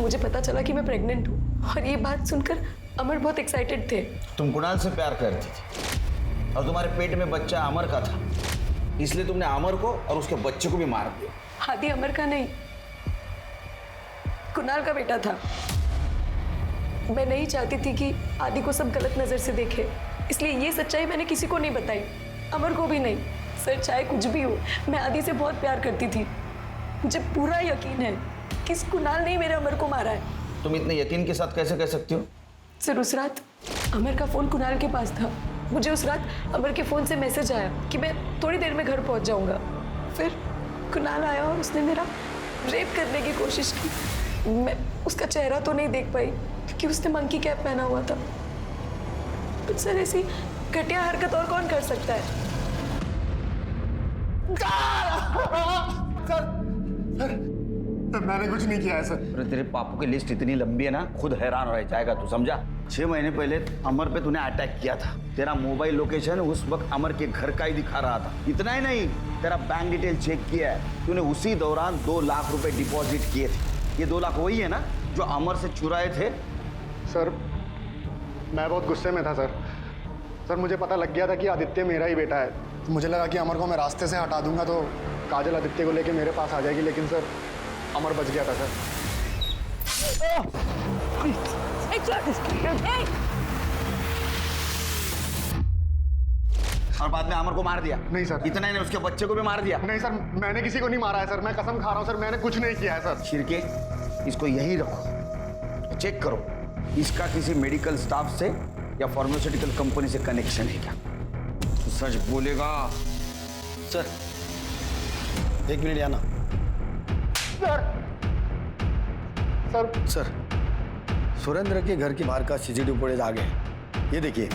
मुझे पता चला कि मैं प्रेग्नेंट हूँ और ये बात सुनकर अमर बहुत एक्साइटेड थे। तुम कुणाल से प्यार करती थी और तुम्हारे पेट में बच्चा अमर का था, इसलिए तुमने अमर को और उसके बच्चे को भी मार दिया। आदि अमर का नहीं, कुणाल का बेटा था। मैं नहीं चाहती थी कि आदि को सब गलत नजर से देखे, इसलिए ये सच्चाई मैंने किसी को नहीं बताई, अमर को भी नहीं। सर चाहे कुछ भी हो, मैं आदि से बहुत प्यार करती थी। मुझे पूरा यकीन है कि इस कुणाल ने ही मेरे अमर को मारा है। तुम इतने यकीन के साथ कैसे कह सकती हो? सर उस रात अमर का फोन कुणाल के पास था। मुझे उस रात अमर के फोन से मैसेज आया कि मैं थोड़ी देर में घर पहुंच जाऊंगा। फिर कुणाल आया और उसने मेरा रेप करने की कोशिश की। मैं उसका चेहरा तो नहीं देख पाई क्योंकि उसने मंकी कैप पहना हुआ था। तो सर ऐसी घटिया हरकत और कौन कर सकता है? सर, मैंने कुछ नहीं किया है सर। अरे तेरे पापों की लिस्ट इतनी लंबी है ना, खुद हैरान रह जाएगा तू, समझा? 6 महीने पहले अमर पे तूने अटैक किया था। तेरा मोबाइल लोकेशन उस वक्त अमर के घर का ही दिखा रहा था। इतना ही नहीं, तेरा बैंक डिटेल चेक किया है। तूने उसी दौरान 2 लाख रुपए डिपॉजिट किए थे। ये 2 लाख वही है ना जो अमर से चुराए थे? सर मैं बहुत गुस्से में था सर। सर मुझे पता लग गया था कि आदित्य मेरा ही बेटा है। मुझे लगा कि अमर को मैं रास्ते से हटा दूंगा तो काजल आदित्य को लेके मेरे पास आ जाएगी, लेकिन सर अमर बच गया था सर। और बाद में अमर को मार दिया? नहीं सर। इतना ही नहीं, उसके बच्चे को भी मार दिया? नहीं सर, मैंने किसी को नहीं मारा है सर। मैं कसम खा रहा हूँ सर, मैंने कुछ नहीं किया है सर। छिड़के इसको यहीं रखो, चेक करो इसका किसी मेडिकल स्टाफ से या फार्मास्यूटिकल कंपनी से कनेक्शन है क्या? तो सच बोलेगा। सर 1 मिनट आना। सर सुरेंद्र के घर के बाहर का सीसीटीवी फुटेज आ गया, ये देखिए।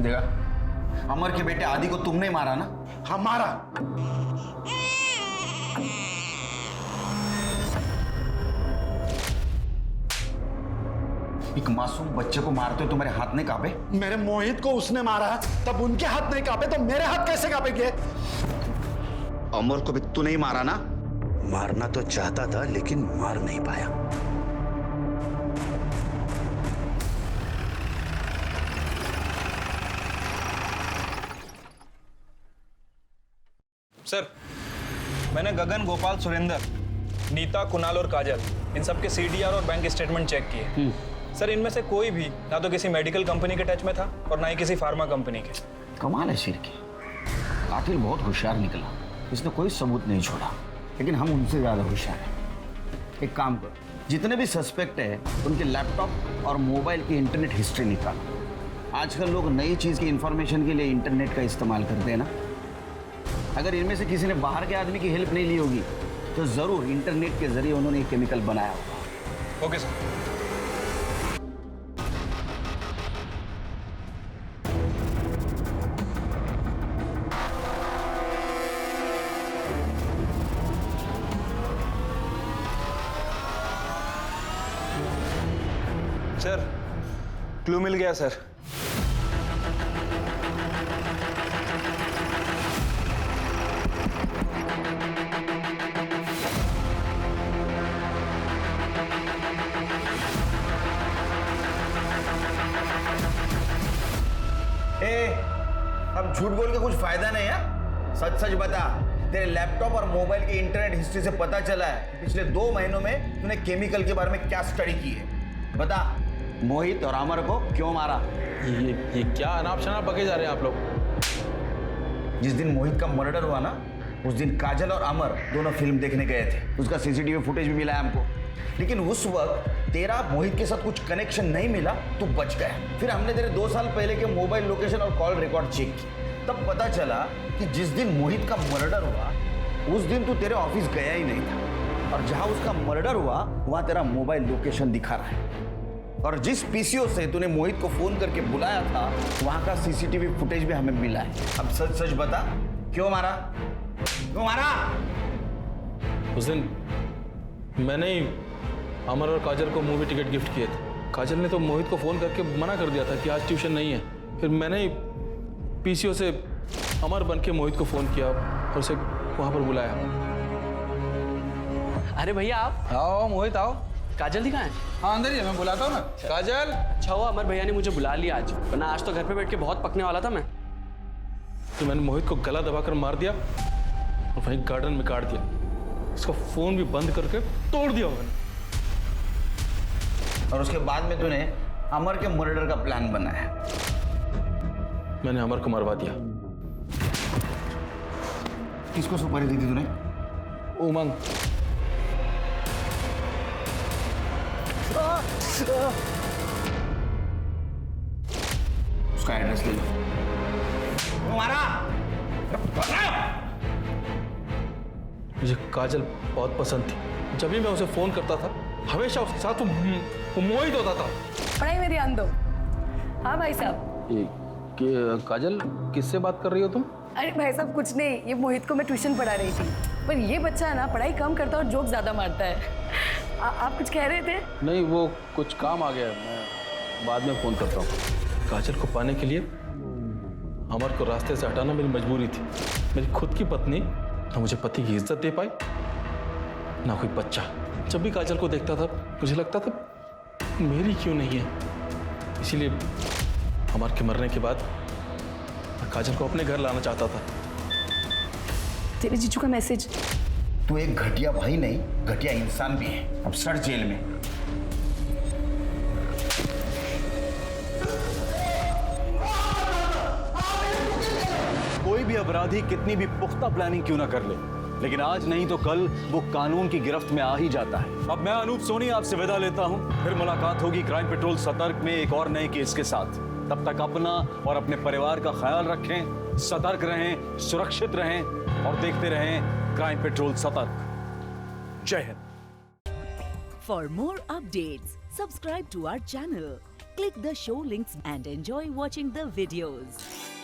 देखा, अमर के बेटे आदि को तुमने ही मारा ना? हाँ मारा। एक मासूम बच्चे को मारते हो तुम्हारे हाथ नहीं कांपे? मेरे मोहित को उसने मारा तब उनके हाथ नहीं कांपे तो मेरे हाथ कैसे कांपेंगे? अमर को भी तू नहीं मारा ना? मारना तो चाहता था लेकिन मार नहीं पाया। सर, मैंने गगन, गोपाल, सुरेंद्र, नीता, कुणाल और काजल इन सबके सीडीआर और बैंक स्टेटमेंट चेक किए। सर, इनमें से कोई भी ना तो किसी मेडिकल कंपनी के टच में था और ना ही किसी फार्मा कंपनी के। कमाल है शेर की, कातिल बहुत होशियार निकला, इसने कोई सबूत नहीं छोड़ा, लेकिन हम उनसे ज्यादा होशियार हैं। एक काम करो, जितने भी सस्पेक्ट है उनके लैपटॉप और मोबाइल की इंटरनेट हिस्ट्री निकालो। आजकल लोग नई चीज की इंफॉर्मेशन के लिए इंटरनेट का इस्तेमाल करते हैं ना। अगर इनमें से किसी ने बाहर के आदमी की हेल्प नहीं ली होगी तो जरूर इंटरनेट के जरिए उन्होंने एक केमिकल बनाया होगा। Okay sir. सर, क्लू मिल गया सर। अब झूठ बोल के कुछ फायदा नहीं है, सच सच बता। तेरे लैपटॉप और मोबाइल की इंटरनेट हिस्ट्री से पता चला है कि पिछले 2 महीनों में तूने केमिकल के बारे में क्या स्टडी की है। बता, मोहित और अमर को क्यों मारा? ये क्या अनाप शनाप बके जा रहे हैं आप लोग? जिस दिन मोहित का मर्डर हुआ ना, उस दिन काजल और अमर दोनों फिल्म देखने गए थे। उसका सीसीटीवी फुटेज भी मिला है हमको, लेकिन उस वक्त तेरा मोहित के साथ कुछ कनेक्शन नहीं मिला, तू बच गया। फिर हमने तेरे 2 साल पहले के मोबाइल लोकेशन और कॉल रिकॉर्ड चेक की, तब पता चला कि जिस दिन मोहित का मर्डर हुआ उस दिन तू तेरे ऑफिस गया ही नहीं था, और जहां उसका मर्डर हुआ वहां तेरा मोबाइल लोकेशन दिखा रहा है। और जिस पीसीओ से तूने मोहित को फोन करके बुलाया था वहां का सीसीटीवी फुटेज भी हमें मिला है। अब सच सच बता, क्यों मारा? क्यों मारा? उस दिन मैंने ही अमर और काजल को मूवी टिकट गिफ्ट किए थे। काजल ने तो मोहित को फोन करके मना कर दिया था कि आज ट्यूशन नहीं है। फिर मैंने ही पीसीओ से अमर बन के मोहित को फोन किया और उसे वहां पर बुलाया। अरे भैया आप आओ मोहित आओ। काजल दी कहाँ है? हाँ अंदर ही है, मैं बुलाता हूँ ना। काजल। अच्छा हुआ अमर भैया ने मुझे बुला लिया आज, वरना आज तो घर पे बैठ के बहुत पकने वाला था मैं। तो मैंने मोहित को गला दबाकर मार दिया और वहीं गार्डन में काट दिया। उसका फोन भी बंद करके तोड़ दिया मैंने। और उसके बाद में तूने अमर के मर्डर का प्लान बनाया। मैंने अमर को मरवा दिया। किसको सुपारी दी थी तूने? उमंग। उसका एड्रेस ले लो। मुझे काजल बहुत पसंद थी। जब भी मैं उसे फोन करता था हमेशा उसके साथ वो मोहित होता था। पढ़ाई में ध्यान दो। हाँ भाई साहब। काजल किससे बात कर रही हो तुम? अरे भाई साहब कुछ नहीं, ये मोहित को मैं ट्यूशन पढ़ा रही थी, पर ये बच्चा है ना पढ़ाई कम करता और जोक ज्यादा मारता है। आप कुछ कह रहे थे? नहीं, वो कुछ काम आ गया, मैं बाद में फोन करता हूँ। काजल को पाने के लिए अमर को रास्ते से हटाना मेरी मजबूरी थी। मेरी खुद की पत्नी ना मुझे पति की इज्जत दे पाई ना कोई बच्चा। जब भी काजल को देखता था मुझे लगता था मेरी क्यों नहीं है। इसीलिए अमर के मरने के बाद मैं काजल को अपने घर लाना चाहता था। तेरे जीजू का मैसेज। तू एक घटिया भाई नहीं, घटिया इंसान भी है। अब सड़ जेल में। कोई भी अपराधी कितनी भी पुख्ता प्लानिंग क्यों ना कर ले, लेकिन आज नहीं तो कल वो कानून की गिरफ्त में आ ही जाता है। अब मैं अनूप सोनी आपसे विदा लेता हूं। फिर मुलाकात होगी क्राइम पेट्रोल सतर्क में एक और नए केस के साथ। तब तक अपना और अपने परिवार का ख्याल रखें, सतर्क रहें, सुरक्षित रहें और देखते रहें क्राइम पेट्रोल सतर्क। जय Hind. For more updates, subscribe to our channel, Click the show links and enjoy watching the videos.